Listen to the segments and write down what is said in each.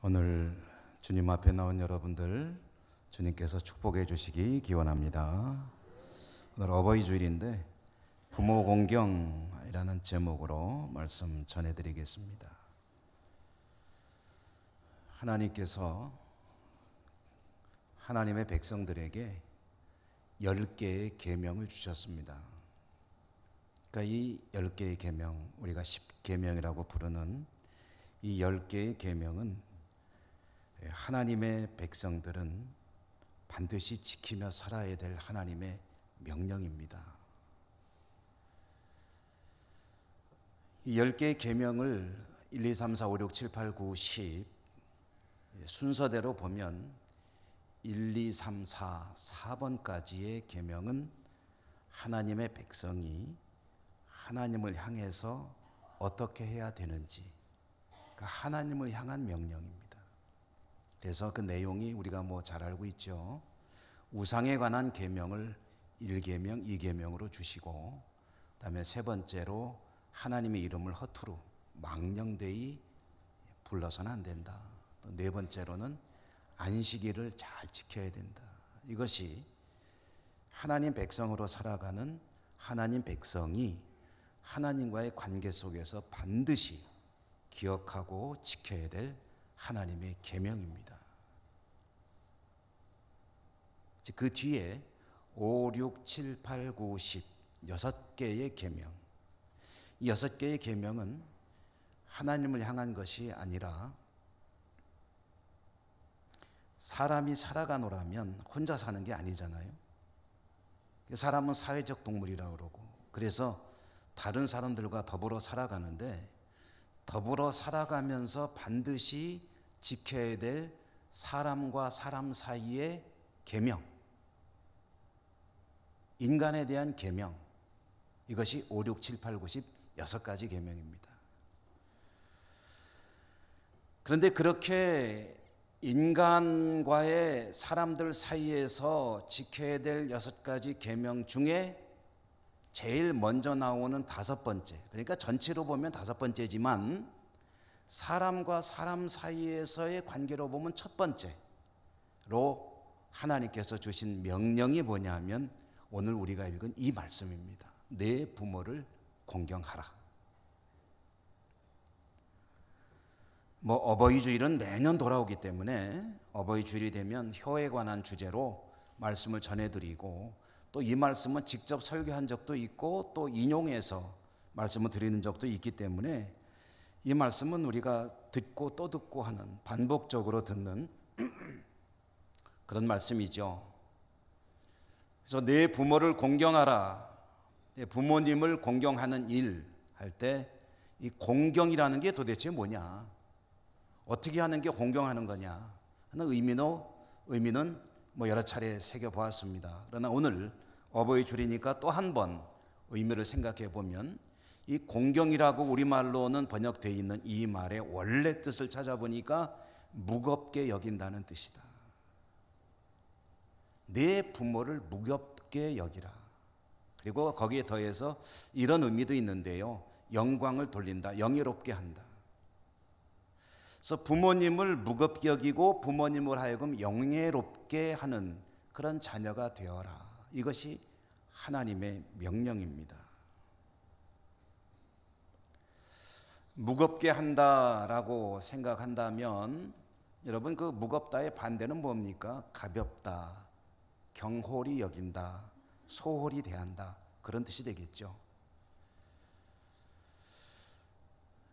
오늘 주님 앞에 나온 여러분들 주님께서 축복해 주시기 기원합니다. 오늘 어버이 주일인데 부모 공경이라는 제목으로 말씀 전해드리겠습니다. 하나님께서 하나님의 백성들에게 10개의 계명을 주셨습니다. 그러니까 이 10개의 계명, 우리가 10계명이라고 부르는 이 10개의 계명은 하나님의 백성들은 반드시 지키며 살아야 될 하나님의 명령입니다. 이 10개의 계명을 1, 2, 3, 4, 5, 6, 7, 8, 9, 10 순서대로 보면 1, 2, 3, 4, 4번까지의 계명은 하나님의 백성이 하나님을 향해서 어떻게 해야 되는지, 그러니까 하나님을 향한 명령입니다. 그래서 그 내용이 우리가 잘 알고 있죠. 우상에 관한 계명을 1계명, 2계명으로 주시고, 그다음에 세 번째로 하나님의 이름을 허투루 망령되이 불러서는 안 된다. 또 네 번째로는 안식일을 잘 지켜야 된다. 이것이 하나님 백성으로 살아가는 하나님 백성이 하나님과의 관계 속에서 반드시 기억하고 지켜야 될 하나님의 계명입니다. 그 뒤에 5, 6, 7, 8, 9, 10 6개의 계명, 이 6개의 계명은 하나님을 향한 것이 아니라 사람이 살아가노라면 혼자 사는 게 아니잖아요. 사람은 사회적 동물이라고 그러고, 그래서 다른 사람들과 더불어 살아가는데 더불어 살아가면서 반드시 지켜야 될 사람과 사람 사이의 계명, 인간에 대한 계명, 이것이 5, 6, 7, 8, 9, 10 6가지 계명입니다. 그런데 그렇게 인간과의 사람들 사이에서 지켜야 될 6가지 계명 중에 제일 먼저 나오는 5번째, 그러니까 전체로 보면 5번째지만 사람과 사람 사이에서의 관계로 보면 첫 번째로 하나님께서 주신 명령이 뭐냐 하면 오늘 우리가 읽은 이 말씀입니다. 내 부모를 공경하라. 어버이 주일은 매년 돌아오기 때문에 어버이 주일이 되면 효에 관한 주제로 말씀을 전해드리고, 또 이 말씀은 직접 설교한 적도 있고 또 인용해서 말씀을 드리는 적도 있기 때문에 이 말씀은 우리가 듣고 또 듣고 하는, 반복적으로 듣는 그런 말씀이죠. 그래서 내 부모를 공경하라, 내 부모님을 공경하는 일 할 때 이 공경이라는 게 도대체 뭐냐, 어떻게 하는 게 공경하는 거냐 하는 의미는 여러 차례 새겨보았습니다. 그러나 오늘 어버이 주일이니까 또 한 번 의미를 생각해 보면 이 공경이라고 우리말로는 번역되어 있는 이 말의 원래 뜻을 찾아보니까 무겁게 여긴다는 뜻이다. 내 부모를 무겁게 여기라. 그리고 거기에 더해서 이런 의미도 있는데요, 영광을 돌린다, 영예롭게 한다. 그래서 부모님을 무겁게 여기고 부모님을 하여금 영예롭게 하는 그런 자녀가 되어라. 이것이 하나님의 명령입니다. 무겁게 한다라고 생각한다면 여러분, 그 무겁다의 반대는 뭡니까? 가볍다, 경홀히 여긴다, 소홀히 대한다, 그런 뜻이 되겠죠.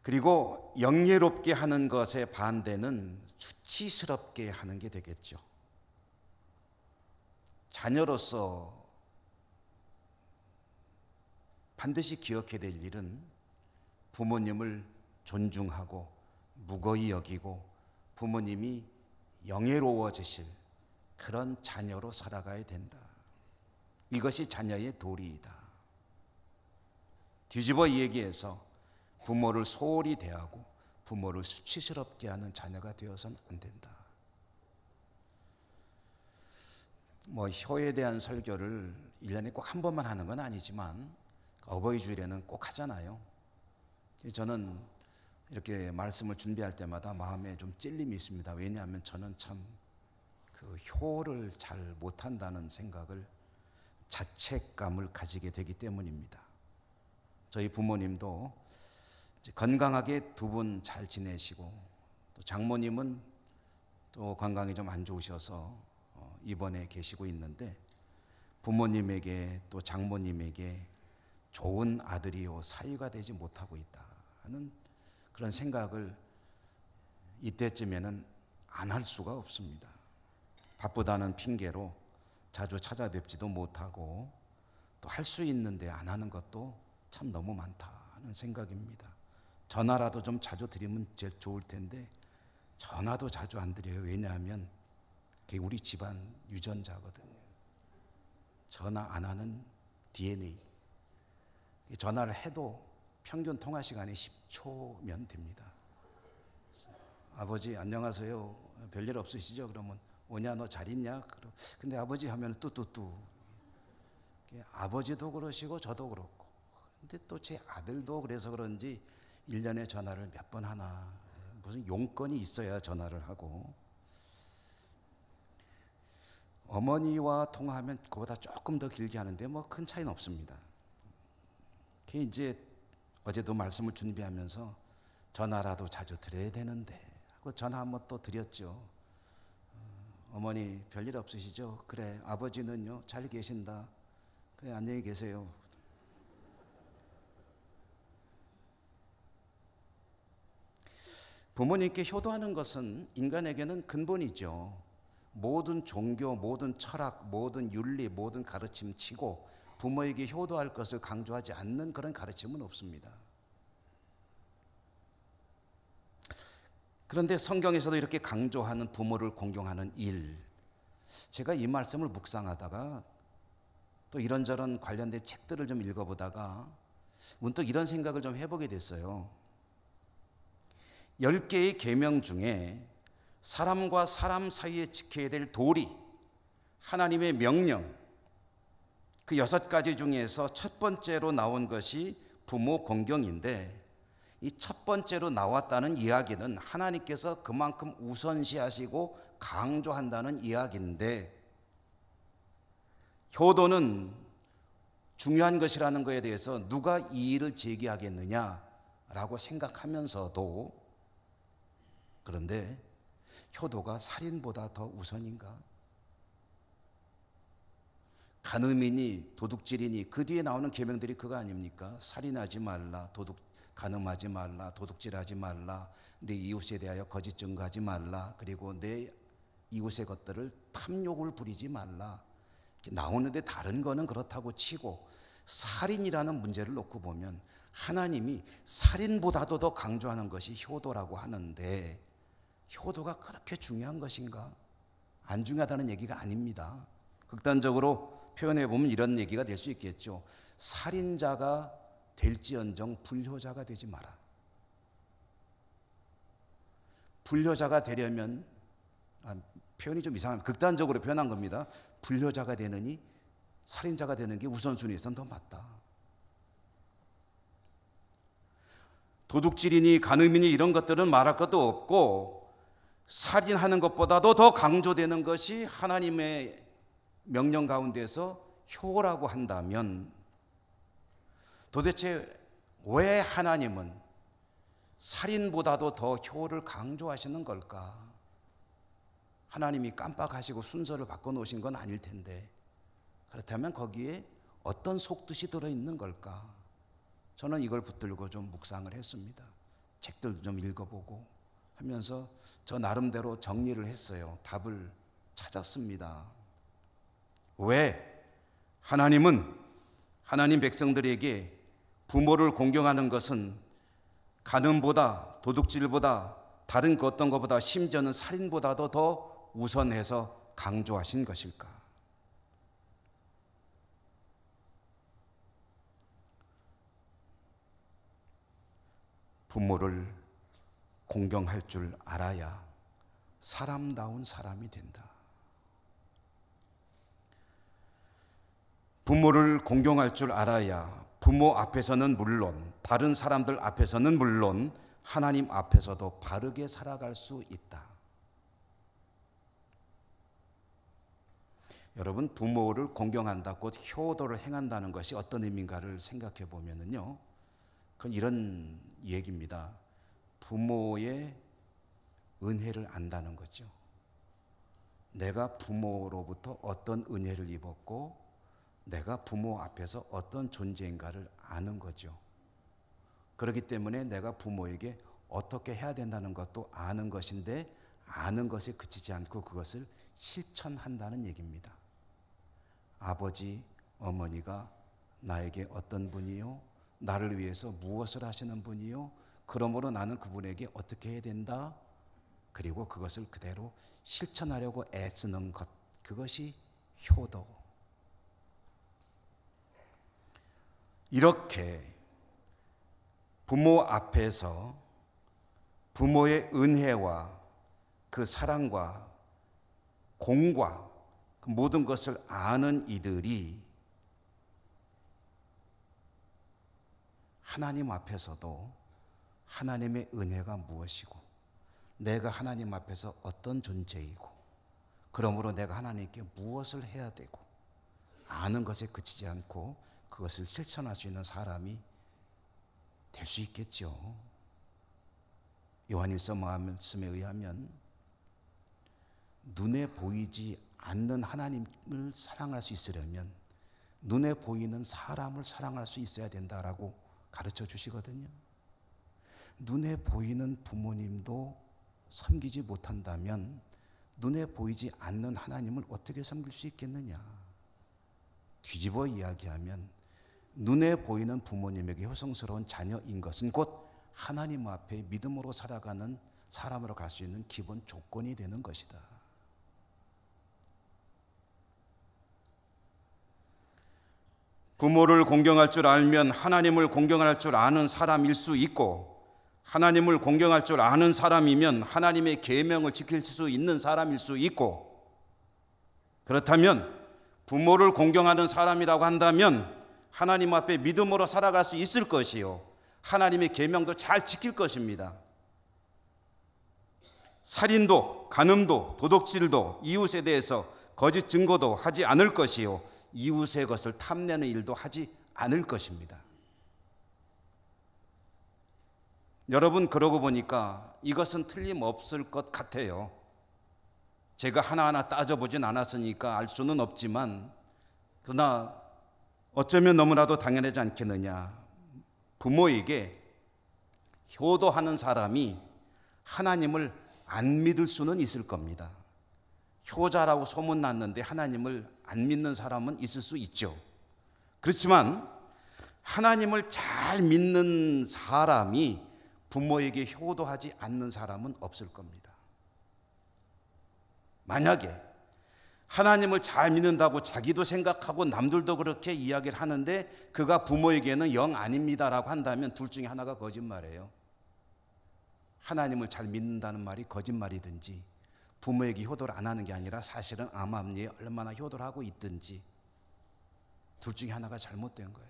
그리고 영예롭게 하는 것의 반대는 수치스럽게 하는 게 되겠죠. 자녀로서 반드시 기억해야 될 일은 부모님을 존중하고 무거이 여기고 부모님이 영예로워지실 그런 자녀로 살아가야 된다. 이것이 자녀의 도리이다. 뒤집어 얘기해서 부모를 소홀히 대하고 부모를 수치스럽게 하는 자녀가 되어서는 안 된다. 효에 대한 설교를 1년에 꼭 한 번만 하는 건 아니지만 어버이 주일에는 꼭 하잖아요. 저는 이렇게 말씀을 준비할 때마다 마음에 좀 찔림이 있습니다. 왜냐하면 저는 참 그 효를 잘 못한다는 생각을, 자책감을 가지게 되기 때문입니다. 저희 부모님도 이제 건강하게 두 분 잘 지내시고, 또 장모님은 또 건강이 좀 안 좋으셔서 입원해 계시고 있는데, 부모님에게 또 장모님에게 좋은 아들이요 사위가 되지 못하고 있다 하는 그런 생각을 이때쯤에는 안 할 수가 없습니다. 바쁘다는 핑계로 자주 찾아뵙지도 못하고, 또 할 수 있는데 안 하는 것도 참 너무 많다 하는 생각입니다. 전화라도 좀 자주 드리면 제일 좋을 텐데 전화도 자주 안 드려요. 왜냐하면 그게 우리 집안 유전자거든요. 전화 안 하는 DNA. 전화를 해도 평균 통화 시간이 10초면 됩니다. 아버지 안녕하세요. 별일 없으시죠? 그러면 오냐, 너 잘 있냐? 근데 아버지 하면 뚜뚜뚜. 아버지도 그러시고 저도 그렇고, 근데 또 제 아들도 그래서 그런지 1년에 전화를 몇 번 하나, 무슨 용건이 있어야 전화를 하고, 어머니와 통화하면 그보다 조금 더 길게 하는데 뭐 큰 차이는 없습니다. 그게 이제 어제도 말씀을 준비하면서 전화라도 자주 드려야 되는데 하고 전화 한번 또 드렸죠. 어머니 별일 없으시죠? 그래. 아버지는요? 잘 계신다. 그래, 안녕히 계세요. 부모님께 효도하는 것은 인간에게는 근본이죠. 모든 종교, 모든 철학, 모든 윤리, 모든 가르침 치고 부모에게 효도할 것을 강조하지 않는 그런 가르침은 없습니다. 그런데 성경에서도 이렇게 강조하는 부모를 공경하는 일, 제가 이 말씀을 묵상하다가 또 이런저런 관련된 책들을 좀 읽어보다가 문득 이런 생각을 좀 해보게 됐어요. 10개의 계명 중에 사람과 사람 사이에 지켜야 될 도리, 하나님의 명령, 그 6가지 중에서 첫 번째로 나온 것이 부모 공경인데, 이 첫 번째로 나왔다는 이야기는 하나님께서 그만큼 우선시하시고 강조한다는 이야기인데, 효도는 중요한 것이라는 것에 대해서 누가 이의를 제기하겠느냐라고 생각하면서도, 그런데 효도가 살인보다 더 우선인가? 간음이니 도둑질이니 그 뒤에 나오는 계명들이 그거 아닙니까? 살인하지 말라, 간음하지 말라, 도둑질하지 말라, 내 이웃에 대하여 거짓 증거하지 말라, 그리고 내 이웃의 것들을 탐욕을 부리지 말라. 나오는데 다른 거는 그렇다고 치고 살인이라는 문제를 놓고 보면 하나님이 살인보다도 더 강조하는 것이 효도라고 하는데, 효도가 그렇게 중요한 것인가? 안 중요하다는 얘기가 아닙니다. 극단적으로 표현해 보면 이런 얘기가 될 수 있겠죠. 살인자가 될지언정 불효자가 되지 마라. 불효자가 되려면, 표현이 좀 이상합니다. 극단적으로 표현한 겁니다. 불효자가 되느니 살인자가 되는 게 우선순위에서는 더 맞다. 도둑질이니 간음이니 이런 것들은 말할 것도 없고, 살인하는 것보다도 더 강조되는 것이 하나님의 명령 가운데서 효라고 한다면, 도대체 왜 하나님은 살인보다도 더 효를 강조하시는 걸까? 하나님이 깜빡하시고 순서를 바꿔놓으신 건 아닐 텐데, 그렇다면 거기에 어떤 속뜻이 들어있는 걸까? 저는 이걸 붙들고 좀 묵상을 했습니다. 책들도 좀 읽어보고 하면서 저 나름대로 정리를 했어요. 답을 찾았습니다. 왜 하나님은 하나님 백성들에게 부모를 공경하는 것은 간음보다, 도둑질보다, 다른 그 어떤 것보다, 심지어는 살인보다도 더 우선해서 강조하신 것일까? 부모를 공경할 줄 알아야 사람다운 사람이 된다. 부모를 공경할 줄 알아야 부모 앞에서는 물론, 다른 사람들 앞에서는 물론, 하나님 앞에서도 바르게 살아갈 수 있다. 여러분, 부모를 공경한다고 효도를 행한다는 것이 어떤 의미인가를 생각해 보면은요, 그건 이런 얘기입니다. 부모의 은혜를 안다는 거죠. 내가 부모로부터 어떤 은혜를 입었고 내가 부모 앞에서 어떤 존재인가를 아는 거죠. 그렇기 때문에 내가 부모에게 어떻게 해야 된다는 것도 아는 것인데 아는 것에 그치지 않고 그것을 실천한다는 얘기입니다. 아버지, 어머니가 나에게 어떤 분이요? 나를 위해서 무엇을 하시는 분이요? 그러므로 나는 그분에게 어떻게 해야 된다? 그리고 그것을 그대로 실천하려고 애쓰는 것, 그것이 효도. 이렇게 부모 앞에서 부모의 은혜와 그 사랑과 공과 그 모든 것을 아는 이들이 하나님 앞에서도 하나님의 은혜가 무엇이고 내가 하나님 앞에서 어떤 존재이고 그러므로 내가 하나님께 무엇을 해야 되고 아는 것에 그치지 않고 그것을 실천할 수 있는 사람이 될 수 있겠죠. 요한일서 말씀에 의하면 눈에 보이지 않는 하나님을 사랑할 수 있으려면 눈에 보이는 사람을 사랑할 수 있어야 된다라고 가르쳐 주시거든요. 눈에 보이는 부모님도 섬기지 못한다면 눈에 보이지 않는 하나님을 어떻게 섬길 수 있겠느냐. 뒤집어 이야기하면 눈에 보이는 부모님에게 효성스러운 자녀인 것은 곧 하나님 앞에 믿음으로 살아가는 사람으로 갈 수 있는 기본 조건이 되는 것이다. 부모를 공경할 줄 알면 하나님을 공경할 줄 아는 사람일 수 있고 하나님을 공경할 줄 아는 사람이면 하나님의 계명을 지킬 수 있는 사람일 수 있고 그렇다면 부모를 공경하는 사람이라고 한다면 하나님 앞에 믿음으로 살아갈 수 있을 것이요 하나님의 계명도 잘 지킬 것입니다. 살인도, 간음도, 도둑질도, 이웃에 대해서 거짓 증거도 하지 않을 것이요 이웃의 것을 탐내는 일도 하지 않을 것입니다. 여러분, 그러고 보니까 이것은 틀림없을 것 같아요. 제가 하나하나 따져보진 않았으니까 알 수는 없지만 그러나 어쩌면 너무나도 당연하지 않겠느냐. 부모에게 효도하는 사람이 하나님을 안 믿을 수는 있을 겁니다. 효자라고 소문났는데 하나님을 안 믿는 사람은 있을 수 있죠. 그렇지만 하나님을 잘 믿는 사람이 부모에게 효도하지 않는 사람은 없을 겁니다. 만약에 하나님을 잘 믿는다고 자기도 생각하고 남들도 그렇게 이야기를 하는데 그가 부모에게는 영 아닙니다라고 한다면 둘 중에 하나가 거짓말이에요. 하나님을 잘 믿는다는 말이 거짓말이든지 부모에게 효도를 안 하는 게 아니라 사실은 암암리에 얼마나 효도를 하고 있든지 둘 중에 하나가 잘못된 거예요.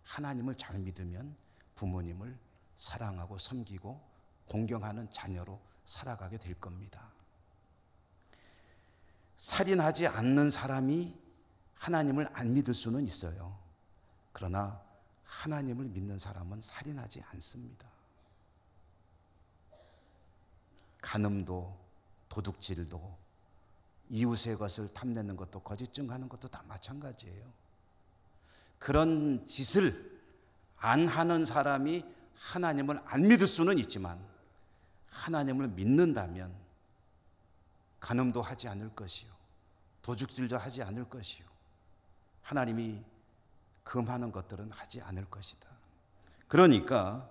하나님을 잘 믿으면 부모님을 사랑하고 섬기고 공경하는 자녀로 살아가게 될 겁니다. 살인하지 않는 사람이 하나님을 안 믿을 수는 있어요. 그러나 하나님을 믿는 사람은 살인하지 않습니다. 간음도 도둑질도 이웃의 것을 탐내는 것도 거짓 증거하는 것도 다 마찬가지예요. 그런 짓을 안 하는 사람이 하나님을 안 믿을 수는 있지만 하나님을 믿는다면 간음도 하지 않을 것이요 도둑질도 하지 않을 것이요 하나님이 금하는 것들은 하지 않을 것이다. 그러니까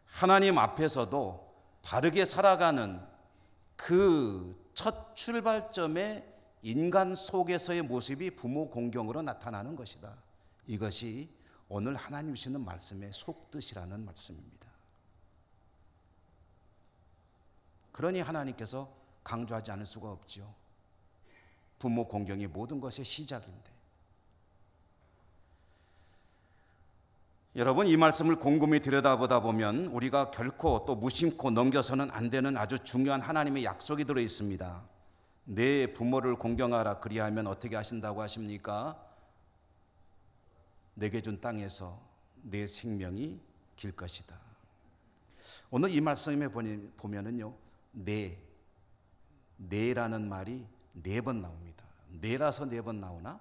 하나님 앞에서도 바르게 살아가는 그 첫 출발점의 인간 속에서의 모습이 부모 공경으로 나타나는 것이다. 이것이 오늘 하나님 주시는 말씀의 속뜻이라는 말씀입니다. 그러니 하나님께서 강조하지 않을 수가 없죠. 부모 공경이 모든 것의 시작인데 여러분, 이 말씀을 곰곰이 들여다보다 보면 우리가 결코 또 무심코 넘겨서는 안 되는 아주 중요한 하나님의 약속이 들어 있습니다. 내 부모를 공경하라, 그리하면 어떻게 하신다고 하십니까? 내게 준 땅에서 내 생명이 길 것이다. 오늘 이 말씀에 보면은요, 내라는 말이 4번 나옵니다. 내라서 4번 나오나?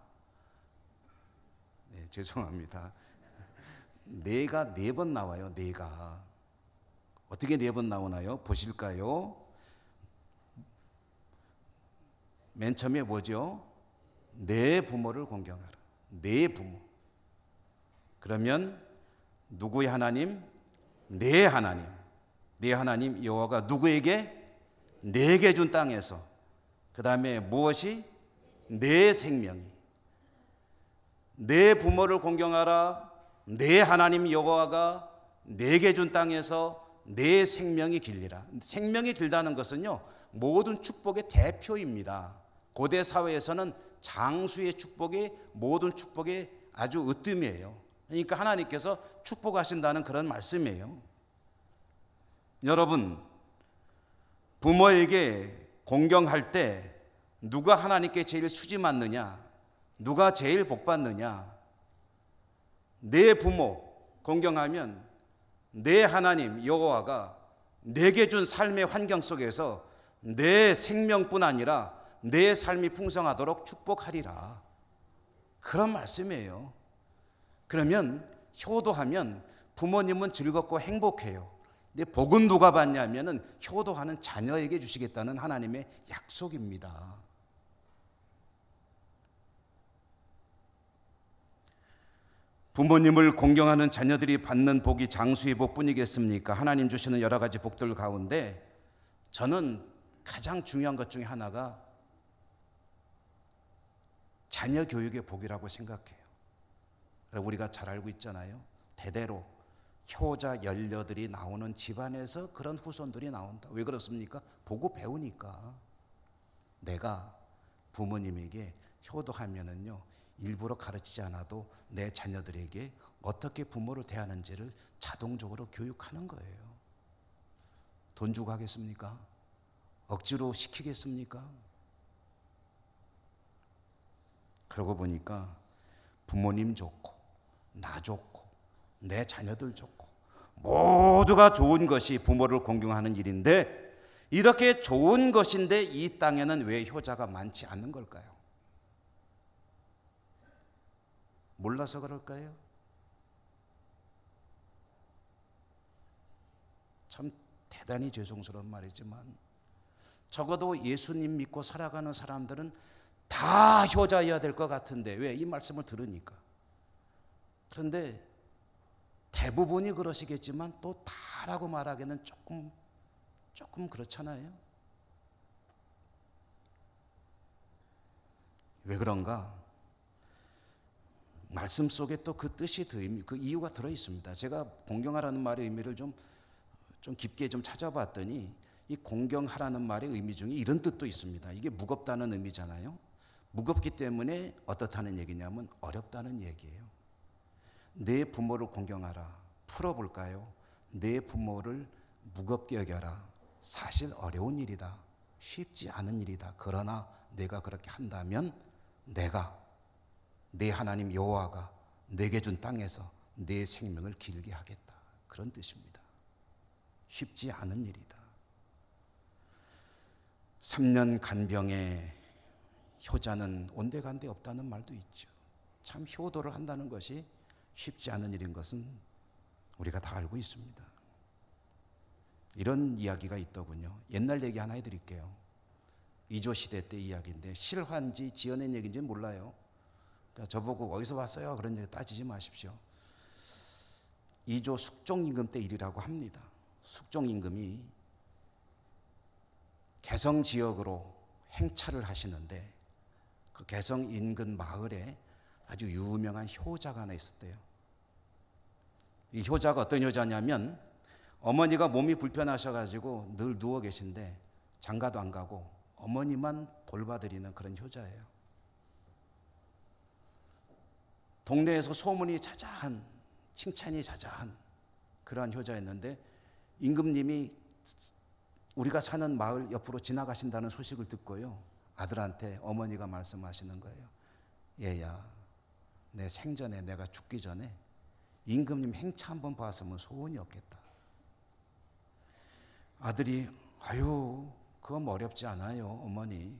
네, 죄송합니다. 내가 4번 나와요. 내가 어떻게 4번 나오나요? 보실까요? 맨 처음에 뭐죠? 내 부모를 공경하라. 내 부모. 그러면 누구의 하나님? 내 하나님. 내 하나님 여호와가 누구에게? 내게 준 땅에서. 그 다음에 무엇이? 내 생명이. 내 부모를 공경하라. 내 하나님 여호와가 내게 준 땅에서 내 생명이 길리라. 생명이 길다는 것은요, 모든 축복의 대표입니다. 고대 사회에서는 장수의 축복이 모든 축복의 아주 으뜸이에요. 그러니까 하나님께서 축복하신다는 그런 말씀이에요. 여러분, 부모에게 공경할 때 누가 하나님께 제일 수지 맞느냐? 누가 제일 복 받느냐? 내 부모 공경하면 내 하나님 여호와가 내게 준 삶의 환경 속에서 내 생명뿐 아니라 내 삶이 풍성하도록 축복하리라. 그런 말씀이에요. 그러면 효도하면 부모님은 즐겁고 행복해요. 근데 복은 누가 받냐면은 효도하는 자녀에게 주시겠다는 하나님의 약속입니다. 부모님을 공경하는 자녀들이 받는 복이 장수의 복뿐이겠습니까? 하나님 주시는 여러 가지 복들 가운데 저는 가장 중요한 것 중에 하나가 자녀 교육의 복이라고 생각해요. 우리가 잘 알고 있잖아요. 대대로 효자 연녀들이 나오는 집안에서 그런 후손들이 나온다. 왜 그렇습니까? 보고 배우니까. 내가 부모님에게 효도하면은요, 일부러 가르치지 않아도 내 자녀들에게 어떻게 부모를 대하는지를 자동적으로 교육하는 거예요. 돈 주고 하겠습니까? 억지로 시키겠습니까? 그러고 보니까 부모님 좋고 나 좋고 내 자녀들 좋고 모두가 좋은 것이 부모를 공경하는 일인데, 이렇게 좋은 것인데 이 땅에는 왜 효자가 많지 않는 걸까요? 몰라서 그럴까요? 참 대단히 죄송스러운 말이지만 적어도 예수님 믿고 살아가는 사람들은 다 효자여야 될 것 같은데, 왜? 이 말씀을 들으니까. 그런데 대부분이 그러시겠지만 또 다라고 말하기는 조금 그렇잖아요. 왜 그런가? 말씀 속에 또 그 뜻이 그 이유가 들어 있습니다. 제가 공경하라는 말의 의미를 좀 깊게 좀 찾아봤더니 이 공경하라는 말의 의미 중에 이런 뜻도 있습니다. 이게 무겁다는 의미잖아요. 무겁기 때문에 어떻다는 얘기냐면 어렵다는 얘기예요. 내 부모를 공경하라. 풀어볼까요? 내 부모를 무겁게 여겨라. 사실 어려운 일이다. 쉽지 않은 일이다. 그러나 내가 그렇게 한다면 내가, 내 하나님 여호와가 내게 준 땅에서 내 생명을 길게 하겠다. 그런 뜻입니다. 쉽지 않은 일이다. 3년 간병에 효자는 온데간데 없다는 말도 있죠. 참 효도를 한다는 것이 쉽지 않은 일인 것은 우리가 다 알고 있습니다. 이런 이야기가 있더군요. 옛날 얘기 하나 해드릴게요. 이조 시대 때 이야기인데 실화인지 지어낸 얘기인지 몰라요. 그러니까 저보고 어디서 왔어요? 그런 얘기 따지지 마십시오. 이조 숙종임금 때 일이라고 합니다. 숙종임금이 개성 지역으로 행차를 하시는데 그 개성 인근 마을에 아주 유명한 효자가 하나 있었대요. 이 효자가 어떤 효자냐면 어머니가 몸이 불편하셔가지고 늘 누워 계신데 장가도 안 가고 어머니만 돌봐드리는 그런 효자예요. 동네에서 소문이 자자한 칭찬이 자자한 그러한 효자였는데 임금님이 우리가 사는 마을 옆으로 지나가신다는 소식을 듣고요, 아들한테 어머니가 말씀하시는 거예요. 얘야, 내 생전에 내가 죽기 전에 임금님 행차 한번 봤으면 소원이 없겠다. 아들이 아유 그건 어렵지 않아요 어머니,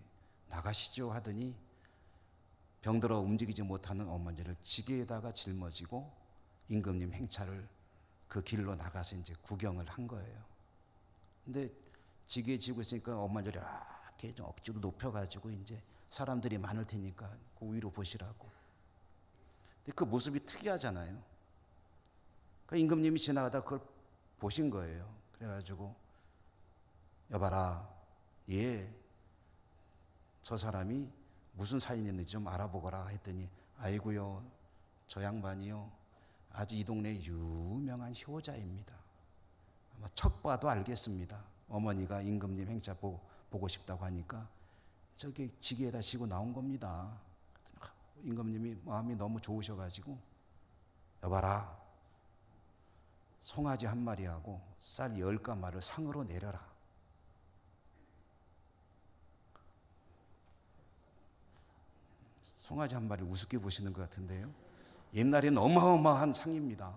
나가시죠 하더니 병들어 움직이지 못하는 어머니를 지게에다가 짊어지고 임금님 행차를 그 길로 나가서 이제 구경을 한 거예요. 근데 지게에 지고 있으니까 어머니를 이렇게 좀 억지로 높여가지고 이제 사람들이 많을 테니까 그 위로 보시라고. 근데 그 모습이 특이하잖아요. 그 임금님이 지나가다 그걸 보신 거예요. 그래가지고 여봐라, 저 사람이 무슨 사연이 있는지 좀 알아보거라 했더니 아이고요, 저 양반이요 아주 이 동네 유명한 효자입니다. 아마 척 봐도 알겠습니다. 어머니가 임금님 행차 보고 싶다고 하니까 저기 지게에다 싣고 나온 겁니다. 임금님이 마음이 너무 좋으셔가지고 여봐라, 송아지 한 마리하고 쌀 10가마를 상으로 내려라. 송아지 한 마리를 우습게 보시는 것 같은데요. 옛날에는 어마어마한 상입니다.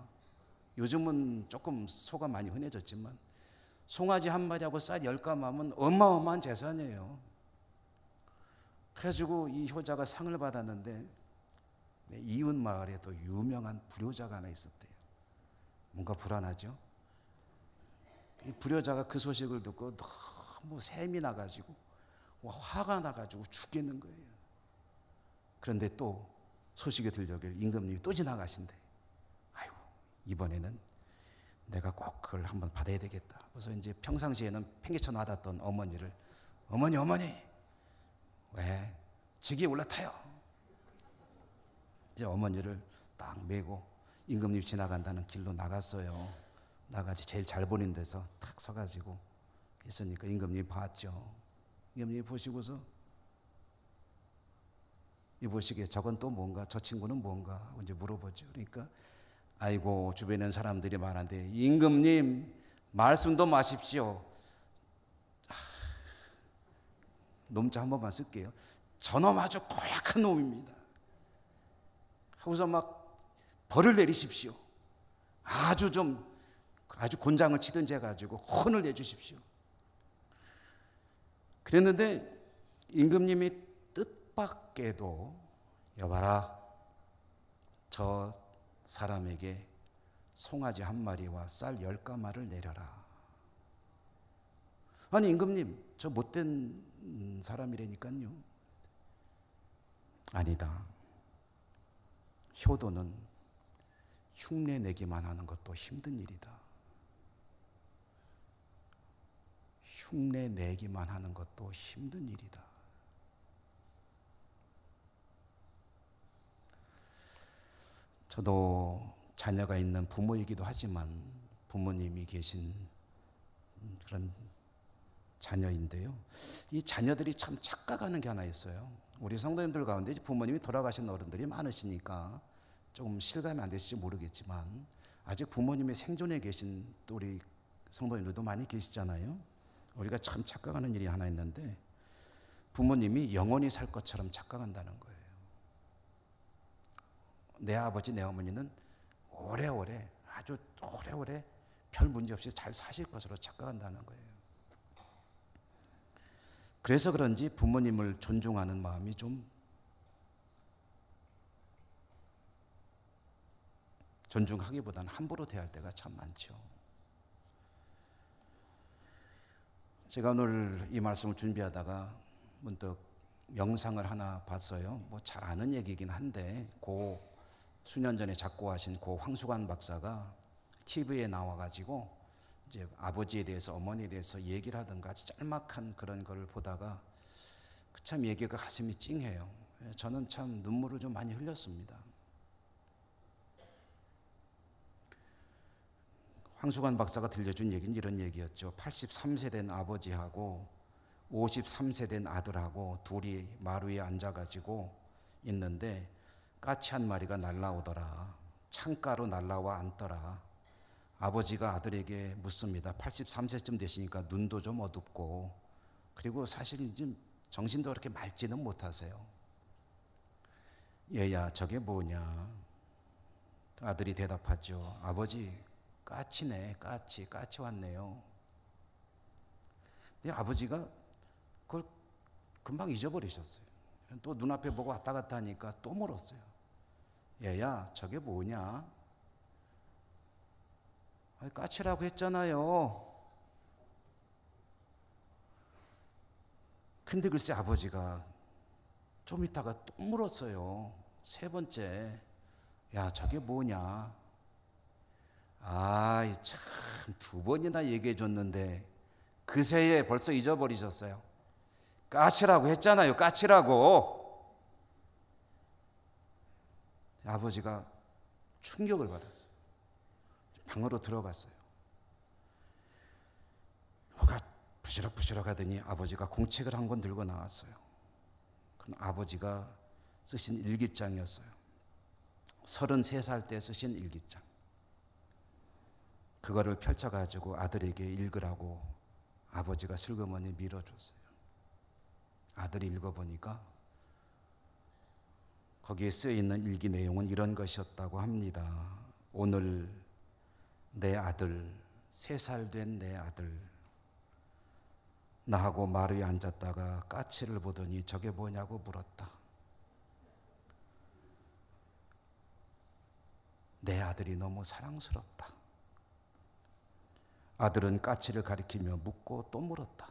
요즘은 조금 소가 많이 흔해졌지만 송아지 한 마리하고 쌀 10가마면 어마어마한 재산이에요. 그래가지고 이 효자가 상을 받았는데 이웃 마을에 또 유명한 불효자가 하나 있었대요. 뭔가 불안하죠. 이 불효자가 그 소식을 듣고 너무 샘이 나가지고 화가 나가지고 죽겠는 거예요. 그런데 또 소식이 들려오길 임금님이 또 지나가신대. 아이고 이번에는 내가 꼭 그걸 한번 받아야 되겠다. 그래서 이제 평상시에는 팽개쳐 놔뒀던 어머니를 어머니 왜 지기에 올라타요. 이제 어머니를 딱 메고 임금님 지나간다는 길로 나갔어요. 나가지 제일 잘 보이는 데서 탁 서가지고 있으니까 임금님이 봤죠. 임금님이 보시고서 이 보시기에 저건 또 뭔가, 저 친구는 뭔가 하고 이제 물어보죠. 그러니까 아이고 주변에 사람들이 많은데 임금님 말씀도 마십시오. 놈자 한 번만 쓸게요. 저놈 아주 고약한 놈입니다. 하고서 막 벌을 내리십시오. 아주 곤장을 치든지 해가지고 혼을 내주십시오. 그랬는데 임금님이 뜻밖에도 여봐라, 저 사람에게 송아지 한 마리와 쌀 10가마를 내려라. 아니 임금님, 저 못된 사람이라니까요. 아니다. 효도는 흉내 내기만 하는 것도 힘든 일이다. 흉내 내기만 하는 것도 힘든 일이다. 저도 자녀가 있는 부모이기도 하지만 부모님이 계신 그런 자녀인데요. 이 자녀들이 참 착각하는 게 하나 있어요. 우리 성도님들 가운데 부모님이 돌아가신 어른들이 많으시니까 조금 실감이 안 되실지 모르겠지만 아직 부모님의 생존에 계신 또 우리 성도님들도 많이 계시잖아요. 우리가 참 착각하는 일이 하나 있는데 부모님이 영원히 살 것처럼 착각한다는 거예요. 내 아버지 내 어머니는 오래오래 아주 오래오래 별 문제 없이 잘 사실 것으로 착각한다는 거예요. 그래서 그런지 부모님을 존중하는 마음이 좀 존중하기보다는 함부로 대할 때가 참 많죠. 제가 오늘 이 말씀을 준비하다가 문득 영상을 하나 봤어요. 뭐 잘 아는 얘기긴 한데 수년 전에 작고하신 고 황수관 박사가 TV에 나와가지고 이제 아버지에 대해서 어머니에 대해서 얘기를 하던가 아주 짤막한 그런 걸 보다가 참 얘기가 가슴이 찡해요. 저는 참 눈물을 좀 많이 흘렸습니다. 황수관 박사가 들려준 얘기는 이런 얘기였죠. 83세 된 아버지하고 53세 된 아들하고 둘이 마루에 앉아가지고 있는데 까치 한 마리가 날라오더라. 창가로 날라와 앉더라. 아버지가 아들에게 묻습니다. 83세쯤 되시니까 눈도 좀 어둡고, 그리고 사실 좀 정신도 그렇게 맑지는 못하세요. 얘야, 저게 뭐냐? 아들이 대답하죠. 아버지, 까치네. 까치 왔네요. 근데 아버지가 그걸 금방 잊어버리셨어요. 또 눈앞에 보고 왔다 갔다 하니까 또 물었어요. 얘야, 저게 뭐냐? 까치라고 했잖아요. 근데 글쎄 아버지가 좀 있다가 또 물었어요. 세 번째, 야, 저게 뭐냐? 아, 참, 두 번이나 얘기해 줬는데 그새에 벌써 잊어버리셨어요. 까치라고 했잖아요. 까치라고. 아버지가 충격을 받았어요. 방으로 들어갔어요. 뭐가 부시럭부시럭 하더니 아버지가 공책을 한 권 들고 나왔어요. 그건 아버지가 쓰신 일기장이었어요. 33살 때 쓰신 일기장. 그거를 펼쳐가지고 아들에게 읽으라고 아버지가 슬그머니 밀어줬어요. 아들이 읽어보니까 거기에 쓰여있는 일기 내용은 이런 것이었다고 합니다. 오늘 내 아들, 3살 된 내 아들, 나하고 마루에 앉았다가 까치를 보더니 저게 뭐냐고 물었다. 내 아들이 너무 사랑스럽다. 아들은 까치를 가리키며 묻고 또 물었다.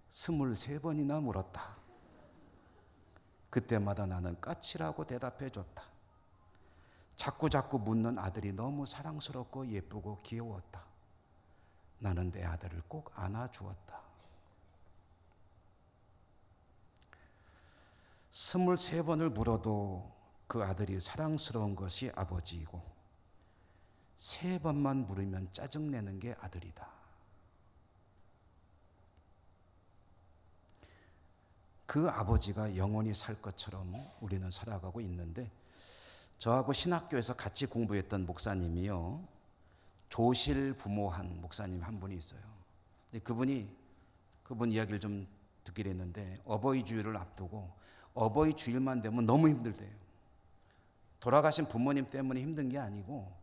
23번이나 물었다. 그때마다 나는 까치라고 대답해 줬다. 자꾸 묻는 아들이 너무 사랑스럽고 예쁘고 귀여웠다. 나는 내 아들을 꼭 안아주었다. 23번을 물어도 그 아들이 사랑스러운 것이 아버지이고 3번만 물으면 짜증내는 게 아들이다. 그 아버지가 영원히 살 것처럼 우리는 살아가고 있는데, 저하고 신학교에서 같이 공부했던 목사님이요, 조실 부모한 목사님 한 분이 있어요. 근데 그분 이야기를 좀 듣기로 했는데, 어버이 주일을 앞두고 어버이 주일만 되면 너무 힘들대요. 돌아가신 부모님 때문에 힘든 게 아니고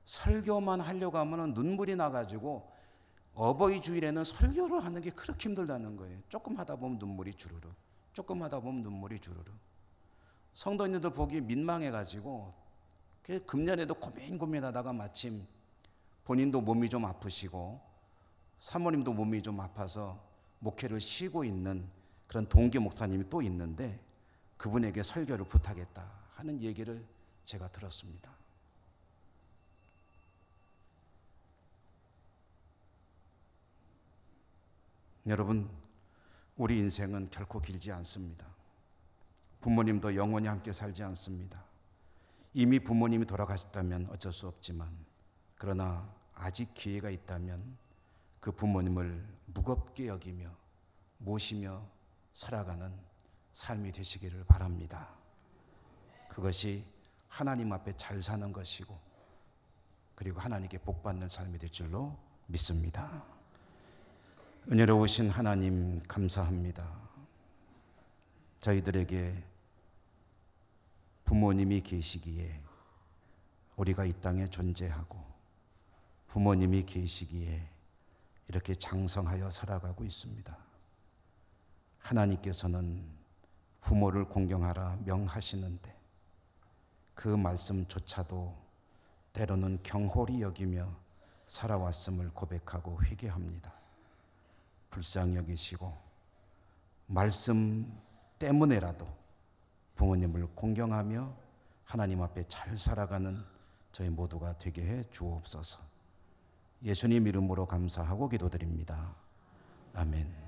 설교만 하려고 하면 눈물이 나가지고 어버이 주일에는 설교를 하는 게 그렇게 힘들다는 거예요. 조금 하다 보면 눈물이 주르르, 조금 하다 보면 눈물이 주르르. 성도님들 보기 민망해가지고 금년에도 고민하다가 마침 본인도 몸이 좀 아프시고 사모님도 몸이 좀 아파서 목회를 쉬고 있는 그런 동기 목사님이 또 있는데, 그분에게 설교를 부탁했다 하는 얘기를 제가 들었습니다. 여러분, 우리 인생은 결코 길지 않습니다. 부모님도 영원히 함께 살지 않습니다. 이미 부모님이 돌아가셨다면 어쩔 수 없지만, 그러나 아직 기회가 있다면 그 부모님을 무겁게 여기며 모시며 살아가는 삶이 되시기를 바랍니다. 그것이 하나님 앞에 잘 사는 것이고, 그리고 하나님께 복받는 삶이 될 줄로 믿습니다. 은혜로우신 하나님, 감사합니다. 저희들에게 부모님이 계시기에 우리가 이 땅에 존재하고, 부모님이 계시기에 이렇게 장성하여 살아가고 있습니다. 하나님께서는 부모를 공경하라 명하시는데 그 말씀조차도 때로는 경홀히 여기며 살아왔음을 고백하고 회개합니다. 불쌍히 여기시고 말씀 때문에라도 부모님을 공경하며 하나님 앞에 잘 살아가는 저희 모두가 되게 해 주옵소서. 예수님 이름으로 감사하고 기도드립니다. 아멘.